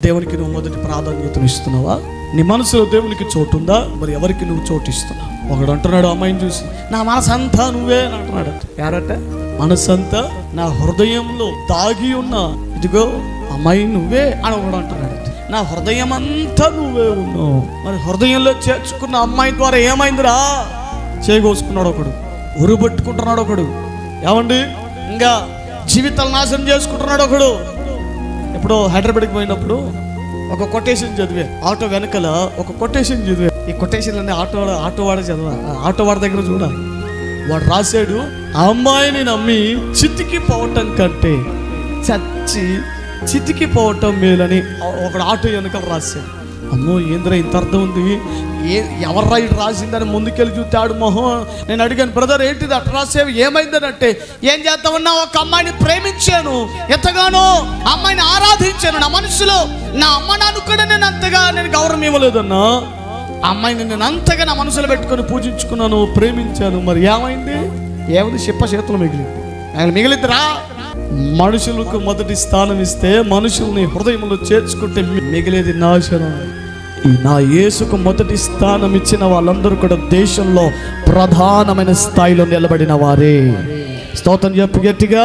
దేవునికి నువ్వు మొదటి ప్రాధాన్యతను ఇస్తున్నావా? నీ మనసులో దేవునికి చోటు ఉందా? మరి ఎవరికి నువ్వు చోటు ఇస్తున్నావు? ఒకడు అంటున్నాడు అమ్మాయిని చూసి, నా మనసంతా నువ్వే అని అంటున్నాడు. ఎవరట? మనసంతా నా హృదయంలో దాగి ఉన్నా ఇదిగో అమ్మాయి నువ్వే అని ఒకడు అంటున్నాడు. నా హృదయం అంతా నువ్వే ఉన్నావు. మరి హృదయంలో చేర్చుకున్న అమ్మాయి ద్వారా ఏమైందిరా? చేయగోసుకున్నాడు ఒకడు, ఉరుబట్టుకుంటున్నాడు ఒకడు, ఏమండి ఇంకా జీవితాలు నాశనం చేసుకుంటున్నాడు ఒకడు. ఇప్పుడు హైదరాబాద్కి పోయినప్పుడు ఒక కొటేషన్ చదివే, ఆటో వెనకల ఒక కొటేషన్ చదివే. ఈ కొటేషన్ అనే ఆటోవాడ చదివా, ఆటోవాడ దగ్గర చూడాలి. వాడు రాశాడు, అమ్మాయిని నమ్మి చితికి పోవటం కంటే చచ్చి చితికి పోవటం మేలని ఒకడు ఆటో వెనకాల రాశాడు. అమ్మో ఏంద్రా ఇంత అర్థం ఉంది, ఎవర్రా ఇటు రాసిందని ముందుకెళ్ళి చూస్తాడు మొహం. నేను అడిగాను, బ్రదర్ ఏంటిది అట్లా రాసేవి, ఏమైందని అంటే, ఏం చేద్దామన్నా ఒక అమ్మాయిని ప్రేమించాను, ఎంతగానో అమ్మాయిని ఆరాధించాను, నా మనసులో నా అమ్మ నాన్న కూడా నేను అంతగా గౌరవం ఇవ్వలేదన్నా. అమ్మాయిని నేను అంతగా నా మనసులో పెట్టుకొని పూజించుకున్నాను, ప్రేమించాను. మరి ఏమైంది? ఏమైంది? చెప్ప చేతులు మిగిలిద్దిరా. మనుషులకు మొదటి స్థానం ఇస్తే, మనుషుల్ని హృదయంలో చేర్చుకుంటే మిగిలేది నాశనం. ఈ నా యేసుకు మొదటి స్థానం ఇచ్చిన వాళ్ళందరూ కూడా దేశంలో ప్రధానమైన స్థాయిలో నిలబడిన వారే. స్తోత్రం చెప్పు గట్టిగా.